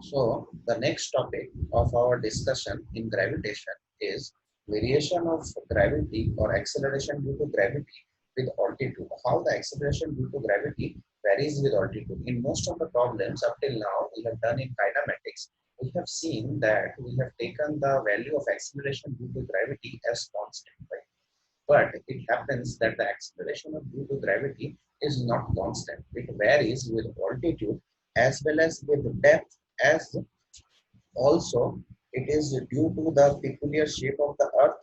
So the next topic of our discussion in gravitation is variation of gravity or acceleration due to gravity with altitude. How the acceleration due to gravity varies with altitude. In most of the problems up till now we have done in kinematics, we have seen that we have taken the value of acceleration due to gravity as constant, right? But it happens that the acceleration of due to gravity is not constant. It varies with altitude as well as with depth, as also it is due to the peculiar shape of the earth,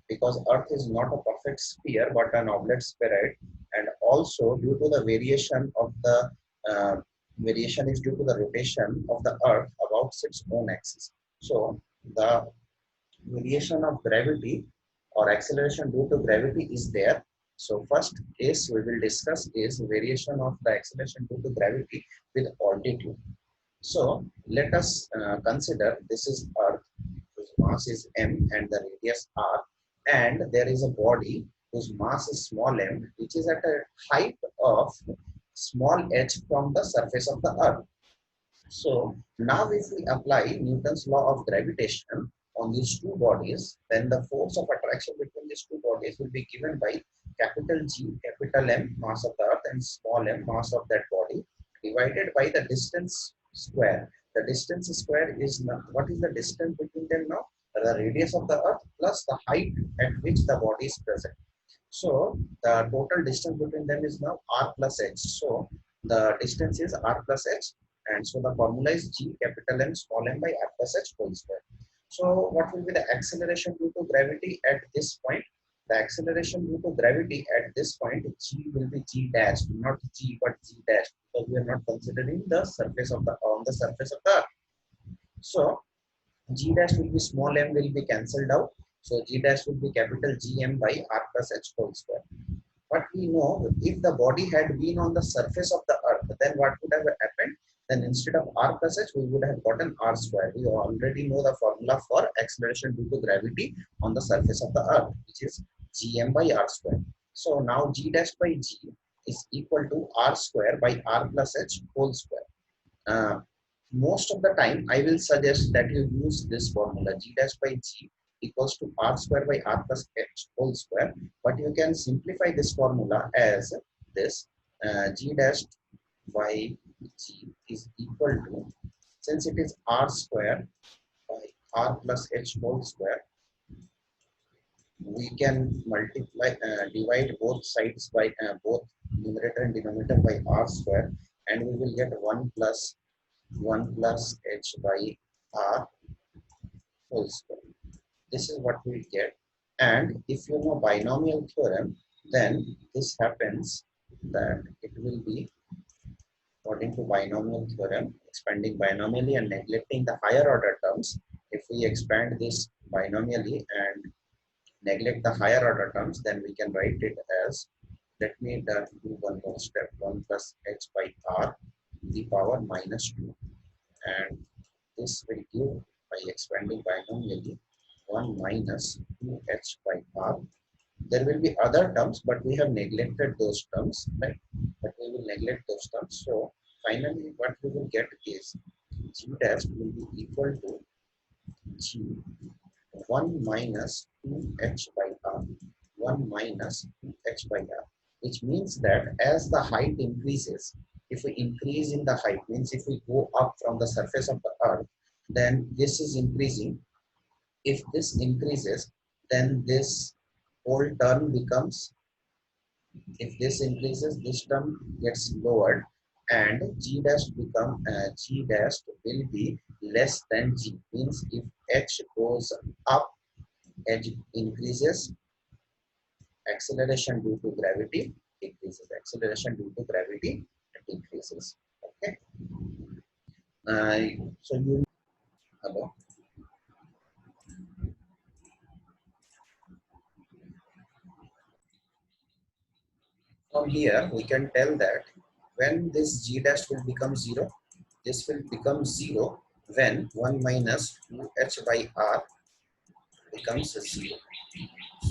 because earth is not a perfect sphere but an oblate spheroid, and also due to the variation of the uh, variation is due to the rotation of the earth about its own axis. So the variation of gravity or acceleration due to gravity is there. So first case we will discuss is variation of the acceleration due to gravity with altitude. So let us consider this is earth whose mass is m and the radius r, and there is a body whose mass is small m, which is at a height of small h from the surface of the earth. So now if we apply Newton's law of gravitation on these two bodies, then the force of attraction between these two bodies will be given by capital G, capital M, mass of the earth, and small m, mass of that body, divided by the distance square. The distance square is now, what is the distance between them now? The radius of the earth plus the height at which the body is present. So the total distance between them is now r plus h. So the distance is r plus h, and so the formula is g capital M small m by r plus h whole square. So what will be the acceleration due to gravity at this point? The acceleration due to gravity at this point, g will be g dash, not g but g dash, because we are not considering the surface of the on the surface of the earth. So g dash will be small m will be cancelled out. So g dash will be capital Gm by r plus h whole square. But we know if the body had been on the surface of the earth, then what would have happened? Then instead of r plus h, we would have gotten r square. We already know the formula for acceleration due to gravity on the surface of the earth, which is Gm by r square. So now g dash by g is equal to r square by r plus h whole square. Uh, Most of the time I will suggest that you use this formula g dash by g equals to r square by r plus h whole square, but you can simplify this formula as this g dash by g is equal to, since it is r square by r plus h whole square, we can multiply divide both sides by both numerator and denominator by r square, and we will get 1 plus h by r whole square. This is what we get. And if you know binomial theorem, then this happens that it will be according to binomial theorem, expanding binomially and neglecting the higher order terms. If we expand this binomially and neglect the higher order terms, then we can write it as, let me do one more step, 1 plus h by r the power minus 2, and this will give, by expanding binomially, 1 minus 2h by r. There will be other terms, but we have neglected those terms, right? But we will neglect those terms. So finally, what we will get is g dash will be equal to g 1 minus 2h by r, 1 minus 2h by r, which means that as the height increases, if we increase in the height, means if we go up from the surface of the earth, then this is increasing. If this increases, then this whole term becomes, if this increases, this term gets lowered, and g dash become g dash will be less than g, means if h goes up, h increases, acceleration due to gravity decreases, acceleration due to gravity decreases. Okay. So you, hello. From here we can tell that when this g dash will become 0, this will become 0 when 1 minus 2h by r becomes 0,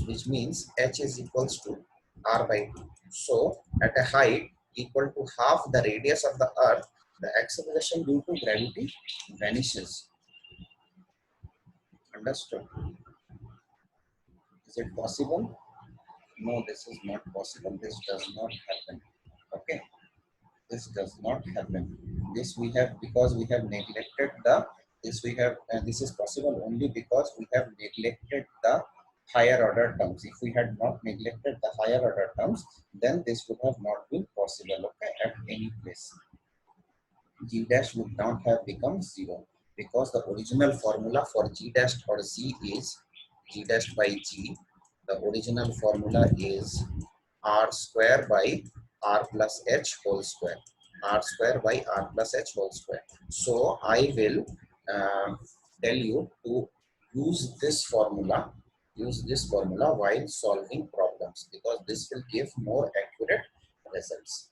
which means h is equals to r by 2. So at a height equal to half the radius of the earth, The acceleration due to gravity vanishes. Understood? Is it possible? No, this is not possible. This does not happen. Okay, this does not happen. This we have because we have neglected the. This we have. This is possible only because we have neglected the higher order terms. If we had not neglected the higher order terms, then this would have not been possible. Okay, at any place. G dash would not have become 0 because the original formula for G dash or Z is G dash by G. The original formula is R square by R plus H whole square. R square by R plus H whole square. So I will tell you to use this formula. Use this formula while solving problems because this will give more accurate results.